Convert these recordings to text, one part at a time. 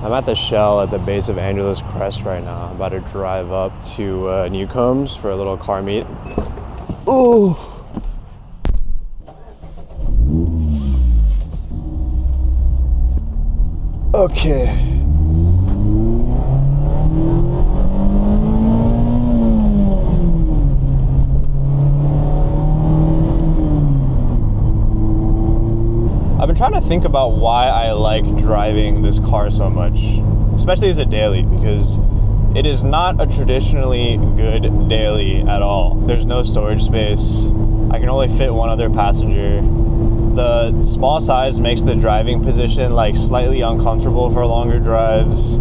I'm at the Shell at the base of Angeles Crest right now. I'm about to drive up to Newcombs for a little car meet. Ooh! Okay. I've been trying to think about why I like driving this car so much, especially as a daily, because it is not a traditionally good daily at all. There's no storage space. I can only fit one other passenger. The small size makes the driving position like slightly uncomfortable for longer drives.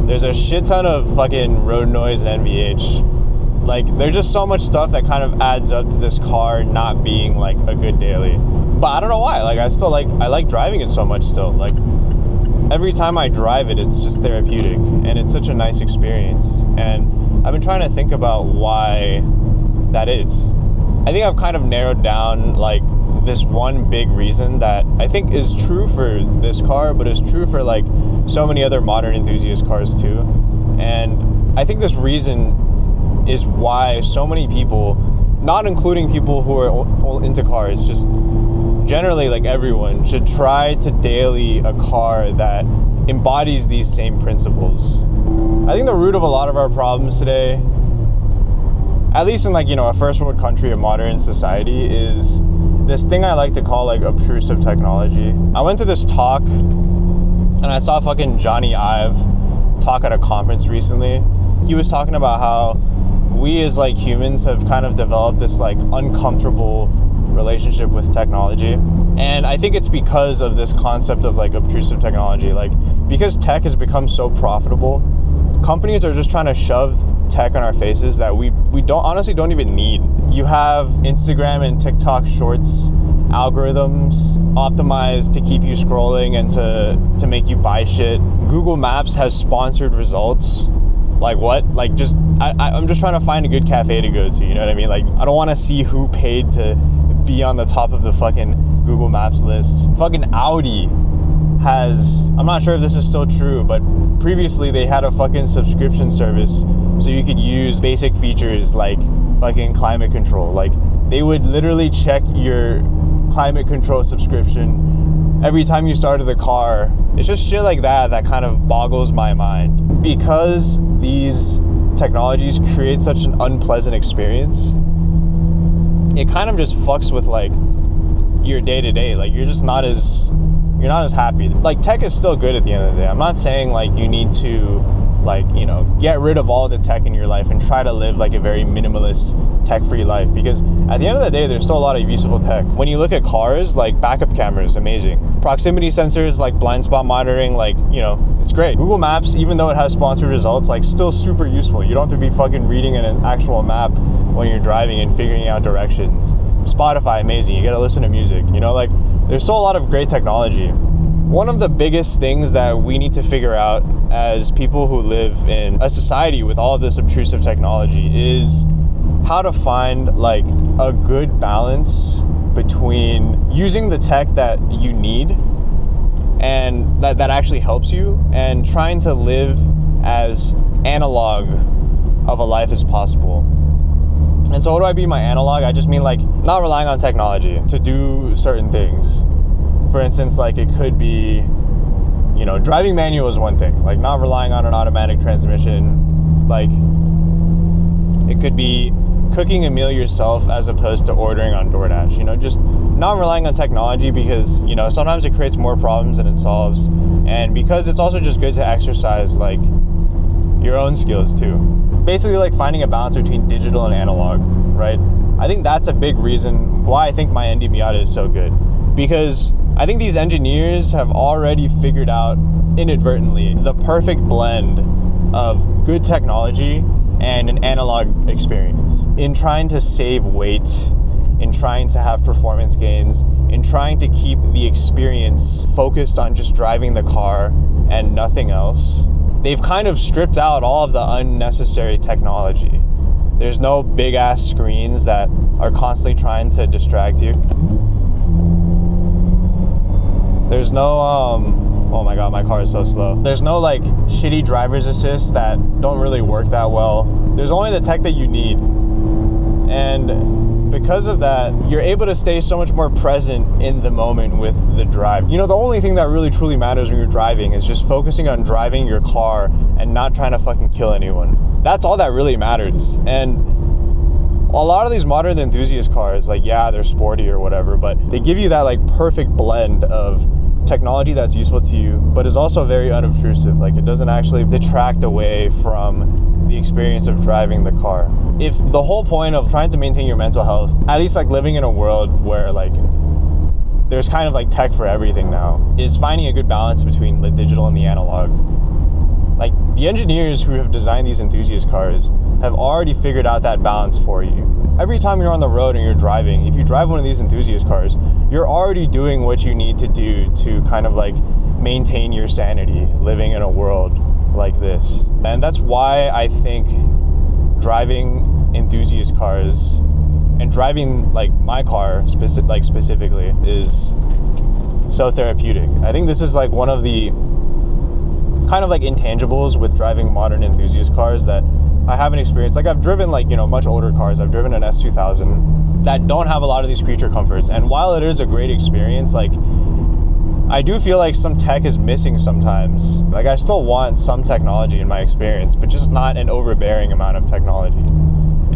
There's a shit ton of fucking road noise and NVH. Like, there's just so much stuff that kind of adds up to this car not being like a good daily. But I don't know why. Like, I like driving it so much still. Like, every time I drive it, it's just therapeutic, and it's such a nice experience. And I've been trying to think about why that is. I think I've kind of narrowed down like this one big reason that I think is true for this car, but is true for like so many other modern enthusiast cars too. And I think this reason is why so many people, not including people who are into cars, just generally like everyone, should try to daily a car that embodies these same principles. I think the root of a lot of our problems today, at least in like, a first world country, a modern society, is this thing I like to call like obtrusive technology. I went to this talk and I saw fucking Johnny Ive talk at a conference recently. He was talking about how we as like humans have kind of developed this like uncomfortable relationship with technology. And I think it's because of this concept of like obtrusive technology. Like, because tech has become so profitable, companies are just trying to shove tech in our faces that we don't even need. You have Instagram and TikTok shorts algorithms optimized to keep you scrolling and to make you buy shit. Google Maps has sponsored results. Like what? Like, just I'm just trying to find a good cafe to go to, you know what I mean? Like, I don't want to see who paid to be on the top of the fucking Google Maps list. Fucking Audi has, I'm not sure if this is still true, but previously they had a fucking subscription service so you could use basic features like fucking climate control. Like, they would literally check your climate control subscription every time you started the car. It's just shit like that kind of boggles my mind. Because these technologies create such an unpleasant experience, it kind of just fucks with like your day-to-day. Like, you're not as happy. Like, tech is still good at the end of the day. I'm not saying like you need to like, get rid of all the tech in your life and try to live like a very minimalist tech-free life, because at the end of the day, there's still a lot of useful tech. When you look at cars, like backup cameras, amazing. Proximity sensors, like blind spot monitoring, like, it's great. Google Maps, even though it has sponsored results, like, still super useful. You don't have to be fucking reading an actual map when you're driving and figuring out directions. Spotify, amazing. You get to listen to music, like, there's still a lot of great technology. One of the biggest things that we need to figure out as people who live in a society with all of this obtrusive technology is how to find like a good balance between using the tech that you need and that actually helps you, and trying to live as analog of a life as possible. And so what do I mean by analog? I just mean like not relying on technology to do certain things. For instance, like, it could be, driving manual is one thing, like not relying on an automatic transmission. Like, it could be cooking a meal yourself as opposed to ordering on DoorDash, just not relying on technology, because, sometimes it creates more problems than it solves. And because it's also just good to exercise like your own skills too. Basically, like, finding a balance between digital and analog, right? I think that's a big reason why I think my ND Miata is so good, because I think these engineers have already figured out inadvertently the perfect blend of good technology and an analog experience in trying to save weight, in trying to have performance gains, in trying to keep the experience focused on just driving the car and nothing else. They've kind of stripped out all of the unnecessary technology. There's no big ass screens that are constantly trying to distract you. There's no oh my god, my car is so slow. There's no like shitty driver's assist that don't really work that well. There's only the tech that you need. And because of that, you're able to stay so much more present in the moment with the drive. You know, the only thing that really truly matters when you're driving is just focusing on driving your car and not trying to fucking kill anyone. That's all that really matters. And a lot of these modern enthusiast cars, like, yeah, they're sporty or whatever, but they give you that like perfect blend of technology that's useful to you, but is also very unobtrusive. Like, it doesn't actually detract away from the experience of driving the car. If the whole point of trying to maintain your mental health, at least like living in a world where like there's kind of like tech for everything now, is finding a good balance between the digital and the analog. Like, the engineers who have designed these enthusiast cars have already figured out that balance for you. Every time you're on the road and you're driving, if you drive one of these enthusiast cars, you're already doing what you need to do to kind of like maintain your sanity living in a world like this. And that's why I think driving enthusiast cars and driving like my car specifically is so therapeutic. I think this is like one of the kind of like intangibles with driving modern enthusiast cars that I haven't experienced. Like, I've driven like, you know, much older cars. I've driven an S2000 that don't have a lot of these creature comforts. And while it is a great experience, like, I do feel like some tech is missing sometimes. Like, I still want some technology in my experience, but just not an overbearing amount of technology.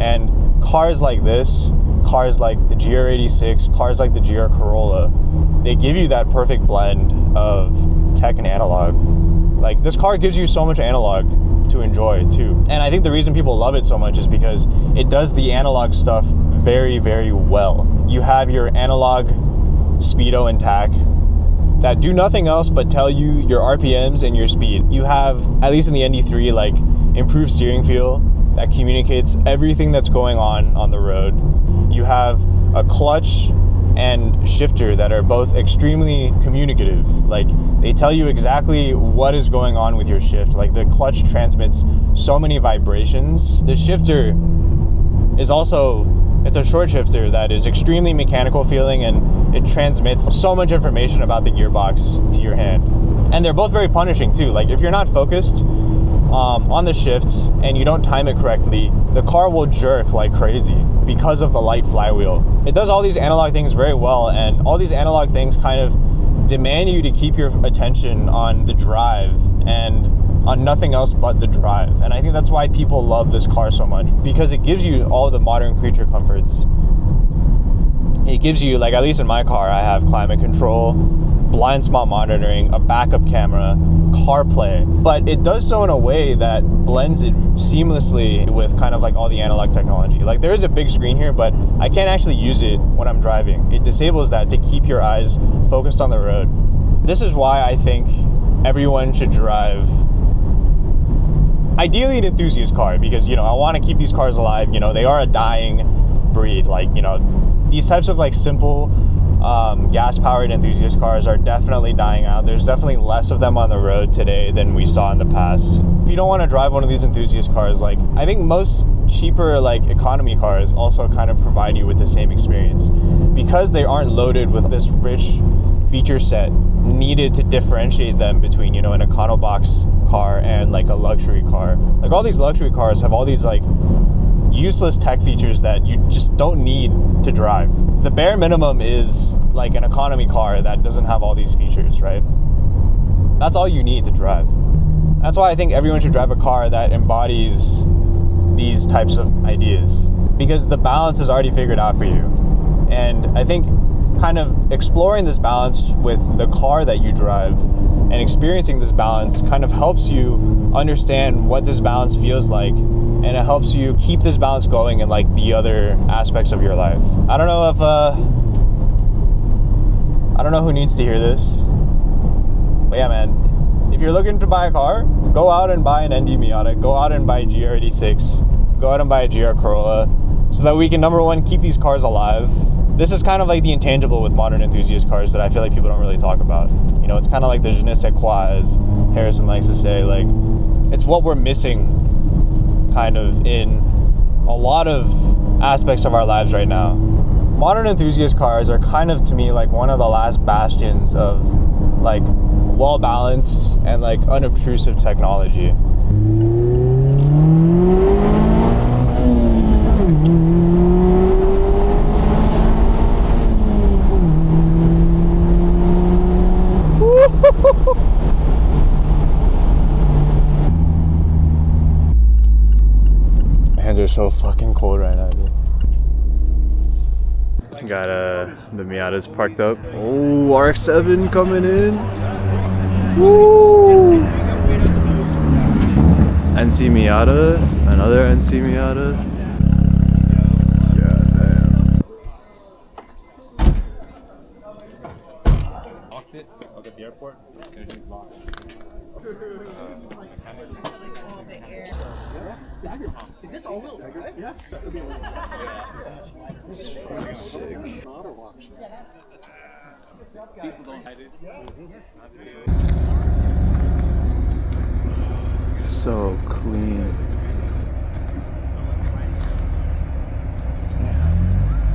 And cars like this, cars like the GR86, cars like the GR Corolla, they give you that perfect blend of tech and analog. Like, this car gives you so much analog to enjoy too. And I think the reason people love it so much is because it does the analog stuff very, very well. You have your analog speedo and tach that do nothing else but tell you your RPMs and your speed. You have, at least in the ND3, like improved steering feel that communicates everything that's going on the road. You have a clutch and shifter that are both extremely communicative. Like, they tell you exactly what is going on with your shift. Like, the clutch transmits so many vibrations. The shifter is also, it's a short shifter that is extremely mechanical feeling, and it transmits so much information about the gearbox to your hand. And they're both very punishing too. Like, if you're not focused on the shifts and you don't time it correctly, the car will jerk like crazy because of the light flywheel. It does all these analog things very well, and all these analog things kind of demand you to keep your attention on the drive and on nothing else but the drive. And I think that's why people love this car so much, because it gives you all the modern creature comforts. It gives you, like, at least in my car, I have climate control, blind spot monitoring, a backup camera, CarPlay, but it does so in a way that blends it seamlessly with kind of like all the analog technology. Like, there is a big screen here, but I can't actually use it when I'm driving. It disables that to keep your eyes focused on the road. This is why I think everyone should drive, ideally, an enthusiast car, because, you know, I want to keep these cars alive. You know, they are a dying breed. Like, you know, these types of like simple gas-powered enthusiast cars are definitely dying out. There's definitely less of them on the road today than we saw in the past. If you don't want to drive one of these enthusiast cars, like, I think most cheaper like economy cars also kind of provide you with the same experience, because they aren't loaded with this rich feature set needed to differentiate them between, you know, an econobox car and like a luxury car. Like, all these luxury cars have all these like useless tech features that you just don't need to drive. The bare minimum is like an economy car that doesn't have all these features, right? That's all you need to drive. That's why I think everyone should drive a car that embodies these types of ideas, because the balance is already figured out for you. And I think kind of exploring this balance with the car that you drive and experiencing this balance kind of helps you understand what this balance feels like, and it helps you keep this balance going in like the other aspects of your life. I don't know if I don't know who needs to hear this, but yeah, man, if you're looking to buy a car, go out and buy an ND Miata, go out and buy a GR86, go out and buy a GR Corolla, so that we can, number one, keep these cars alive. This is kind of like the intangible with modern enthusiast cars that I feel like people don't really talk about. You know, it's kind of like the je ne sais quoi, as Harrison likes to say. Like, it's what we're missing kind of in a lot of aspects of our lives right now. Modern enthusiast cars are kind of, to me, like one of the last bastions of like well balanced, and like unobtrusive technology. My hands are so fucking cold right now, dude. Got the Miata's parked up. Oh, RX-7 coming in. Woo! NC Miata, another NC Miata. God damn. Locked it. I was at the airport. It locked. Is this all-wheel drive? Yeah. It's fucking sick. People don't hide it. So clean.